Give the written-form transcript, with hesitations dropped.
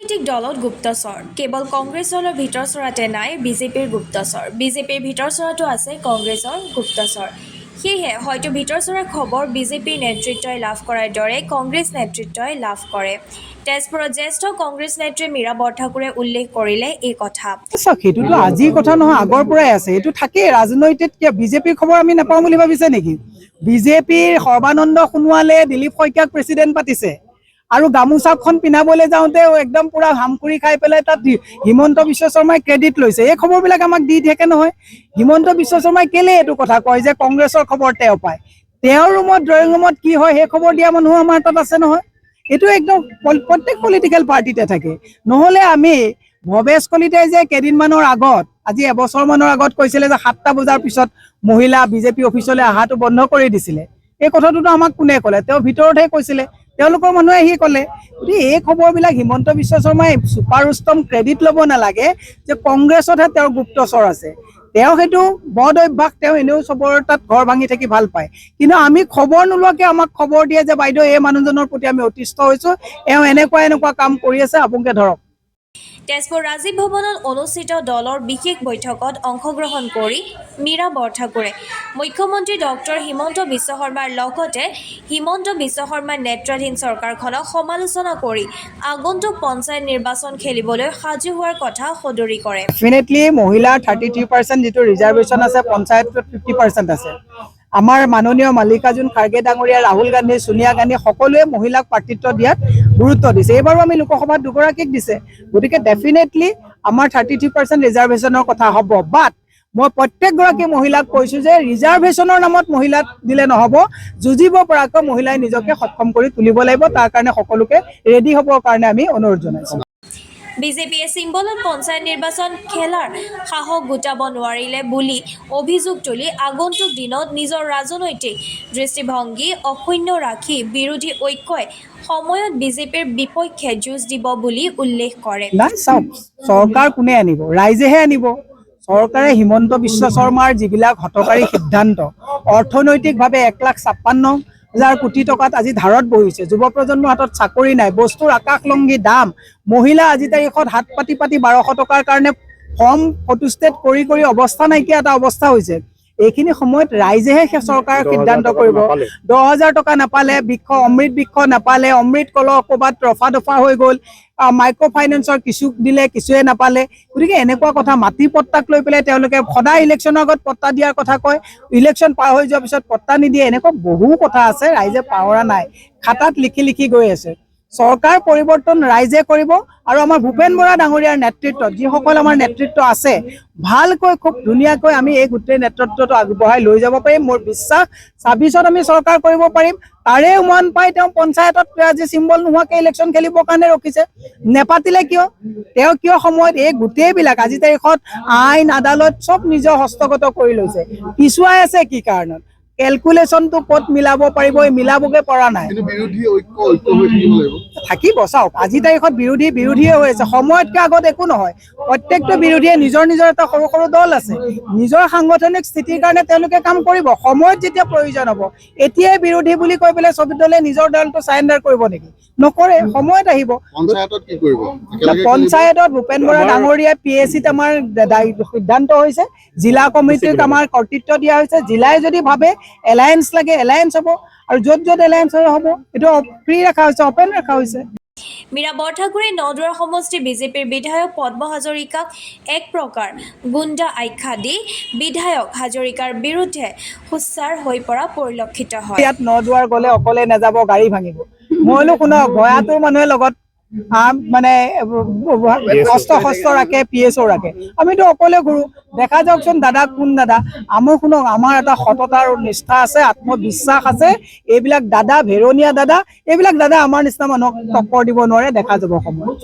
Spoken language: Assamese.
ৰাজনৈতিক দলত গুপ্তচৰ কেৱল কংগ্ৰেছ দলৰ ভিতৰ চৰাতে নাই বিজেপিৰ গুপ্তচৰ বিজেপিৰ ভিতৰ চৰাতো আছে কংগ্ৰেছৰ গুপ্তচৰ সেয়েহে হয়তো ভিতৰ চৰাৰ খবৰ বিজেপিৰ নেতৃত্বই লাভ কৰাৰ দৰে কংগ্ৰেছ নেতৃত্বই লাভ কৰে তেজপুৰৰ জ্যেষ্ঠ কংগ্ৰেছ নেত্ৰী মীৰা বৰঠাকুৰে উল্লেখ কৰিলে এই কথা সেইটোতো আজিৰ কথা নহয় আগৰ পৰাই আছে এইটো থাকেই ৰাজনৈতিক বিজেপিৰ খবৰ আমি নাপাওঁ বুলি ভাবিছে নেকি বিজেপিৰ সৰ্বানন্দ সোণোৱালে দিলীপ শইকীয়াক প্ৰেচিডেণ্ট পাতিছে আৰু গামোচাখন পিন্ধাবলৈ যাওঁতে একদম পুৰা হামকুৰি খাই পেলাই তাত হিমন্ত বিশ্ব শৰ্মাই ক্ৰেডিট লৈছে এই খবৰবিলাক আমাক দি থাকে নহয় হিমন্ত বিশ্ব শৰ্মাই কেলে এইটো কথা কয় যে কংগ্ৰেছৰ খবৰ তেওঁ পায় তেওঁৰ ৰুমত ড্ৰয়িং ৰুমত কি হয় সেই খবৰ দিয়া মানুহ আমাৰ তাত আছে নহয় এইটো একদম প্ৰত্যেক পলিটিকেল পাৰ্টিতে থাকে নহ'লে আমি ভৱেশ কলিতাই যে কেইদিনমানৰ আগত আজি এবছৰমানৰ আগত কৈছিলে যে 7টা বজাৰ পিছত মহিলা বিজেপি অফিচলৈ অহাটো বন্ধ কৰি দিছিলে এই কথাটোতো আমাক কোনে ক'লে তেওঁ ভিতৰতহে কৈছিলে তেওঁলোকৰ মানুহে আহি ক'লে গতিকে এই খবৰবিলাক হিমন্ত বিশ্ব শৰ্মাই ছুপাৰ উষ্টম ক্ৰেডিট ল'ব নালাগে যে কংগ্ৰেছতহে তেওঁৰ গুপ্তচৰ আছে তেওঁ সেইটো বদ অভ্যাস তেওঁ এনেও চবৰ তাত ঘৰ ভাঙি থাকি ভাল পায় কিন্তু আমি খবৰ নোলোৱাকৈ আমাক খবৰ দিয়ে যে বাইদেউ এই মানুহজনৰ প্ৰতি আমি অতিষ্ঠ হৈছোঁ এওঁ এনেকুৱা কাম কৰি আছে আপোনালোকে ধৰক তেজপুৰ ৰাজীৱ ভৱনত অনুষ্ঠিত দলৰ বিশেষ বৈঠকত অংশগ্ৰহণ কৰি মীৰা বৰঠাকুৰে মুখ্যমন্ত্ৰী ডক্টৰ হিমন্ত বিশ্ব শৰ্মাৰ লগতে হিমন্ত বিশ্ব শৰ্মাৰ নেতৃত্বাধীন চৰকাৰখনক সমালোচনা কৰি আগন্তুক পঞ্চায়ত নিৰ্বাচন খেলিবলৈ সাজু হোৱাৰ কথা সদৰি কৰে ডেফিনেটলি মহিলাৰ 33% যিটো ৰিজাৰ্ভেশ্যন আছে পঞ্চায়তত 50% আছে আমাৰ মাননীয় মাল্লিকাৰ্জুন খাৰ্গে ডাঙৰীয়া ৰাহুল গান্ধী সোনিয়া গান্ধী সকলোৱে মহিলাক প্ৰাৰ্থিত্ব দিয়াত গুৰুত্ব দিছে এইবাৰো আমি লোকসভাত দুগৰাকীক দিছে গতিকে ডেফিনেটলি আমাৰ 33% ৰিজাৰ্ভেশ্যনৰ কথা হ'ব বাট মই প্ৰত্যেকগৰাকী মহিলাক কৈছোঁ যে ৰিজাৰ্ভেশ্যনৰ নামত মহিলাক দিলে নহ'ব যুঁজিব পৰাকৈ মহিলাই নিজকে সক্ষম কৰি তুলিব লাগিব তাৰ কাৰণে সকলোকে ৰেডি হ'বৰ কাৰণে আমি অনুৰোধ জনাইছোঁ বিজেপিয়ে চিম্বলত পঞ্চায়ত নিৰ্বাচন খেলাৰ সাহস গোটাব নোৱাৰিলে বুলি অভিযোগ তুলি আগন্তুক দিনত নিজৰ ৰাজনৈতিক দৃষ্টিভংগী অক্ষুণ্ণ ৰাখি বিৰোধী ঐক্যই সময়ত বিজেপিৰ বিপক্ষে যুঁজ দিব বুলি উল্লেখ কৰে নাই চাওক চৰকাৰ কোনে আনিব ৰাইজেহে আনিব চৰকাৰে হিমন্ত বিশ্ব শৰ্মাৰ যিবিলাক হঠকাৰী সিদ্ধান্ত অৰ্থনৈতিকভাৱে 1,56,000 কোটি টকাত আজি ধাৰত বহিছে যুৱ প্ৰজন্মৰ হাতত চাকৰি নাই বস্তুৰ আকাশলংঘী দাম মহিলা আজি তাৰিখত হাত পাতি 1200 টকাৰ কাৰণে ফৰ্ম ফটোষ্টেট কৰি অৱস্থা নাইকিয়া এটা অৱস্থা হৈছে এইখিনি সময়ত ৰাইজেহে চৰকাৰৰ সিদ্ধান্ত কৰিব 10,000 টকা নাপালে বৃক্ষ অমৃত বৃক্ষ নাপালে অমৃত কলহ ক'ৰবাত ৰফা দফা হৈ গ'ল মাইক্ৰ' ফাইনেন্সৰ কিছু দিলে কিছুৱে নাপালে গতিকে এনেকুৱা কথা মাটি পট্টাক লৈ পেলাই তেওঁলোকে সদায় ইলেকশ্যনৰ আগত পট্টা দিয়াৰ কথা কয় ইলেকশ্যন পাৰ হৈ যোৱাৰ পিছত পট্টা নিদিয়ে এনেকুৱা বহু কথা আছে ৰাইজে পাহৰা নাই খাতাত লিখি গৈ আছে চৰকাৰ পৰিৱৰ্তন ৰাইজে কৰিব আৰু আমাৰ ভূপেন বৰা ডাঙৰীয়াৰ নেতৃত্বত যিসকল আমাৰ নেতৃত্ব আছে ভালকৈ খুব ধুনীয়াকৈ আমি এই গোটেই নেতৃত্বটো আগবঢ়াই লৈ যাব পাৰিম মোৰ বিশ্বাস 26ত আমি চৰকাৰ কৰিব পাৰিম তাৰে উমান পাই তেওঁ পঞ্চায়তত আজি চিম্বল নোহোৱাকৈ ইলেকশ্যন খেলিবৰ কাৰণে ৰখিছে নেপাতিলে কিয় তেওঁ কিয় সময়ত এই গোটেইবিলাক আজি তাৰিখত আইন আদালত চব নিজৰ হস্তগত কৰি লৈছে পিছুৱাই আছে কি কাৰণত কেলকুলেশ্যনটো ক'ত মিলাব পাৰিব মিলাবগৈ পৰা নাই থাকিব চাওক আজি তাৰিখত বিৰোধীয়ে হৈ আছে সময়তকৈ আগত একো নহয় প্ৰত্যেকটো বিৰোধীয়ে নিজৰ এটা সৰু দল আছে নিজৰ সাংগঠনিক স্থিতিৰ কাৰণে তেওঁলোকে কাম কৰিব সময়ত যেতিয়া প্ৰয়োজন হ'ব এতিয়াই বিৰোধী বুলি কৈ পেলাই চব দলে নিজৰ দলটো চাৰেণ্ডাৰ কৰিব নেকি নকৰে সময়ত আহিব পঞ্চায়তত ভূপেন বৰা ডাঙৰীয়া PACত আমাৰ সিদ্ধান্ত হৈছে জিলা কমিটিক আমাৰ কৰ্তৃত্ব দিয়া হৈছে জিলাই যদি ভাবে এলায়েন্স লাগে এলায়েন্স হ'ব আৰু য'ত এলায়েন্স হ'ব এইটো ফ্ৰী ৰখা হৈছে অপেন ৰখা হৈছে মীৰা বৰঠাকুৰে নদুৱাৰ সমষ্টি বিজেপিৰ বিধায়ক পদ্ম হাজৰিকাক এক প্ৰকাৰ গুণ্ডা আখ্যা দি বিধায়ক হাজৰিকাৰ বিৰুদ্ধে সোচ্চাৰ হৈ পৰা পৰিলক্ষিত হয় ইয়াত নদুৱাৰ গ'লে অকলে নাযাব গাড়ী ভাঙিব মইনো শুনক ভয়াতুৰ মানুহে লগত মানে শস্ত্ৰ ৰাখে PSO ৰাখে আমিতো অকলে ঘূৰো দেখা যাওকচোন দাদা কোন দাদা আমাৰ শুনক আমাৰ এটা সততা আৰু নিষ্ঠা আছে আত্মবিশ্বাস আছে এইবিলাক দাদা ভেৰণীয়া দাদা এইবিলাক দাদা আমাৰ নিচিনা মানুহক টক্কৰ দিব নোৱাৰে দেখা যাব সময়ত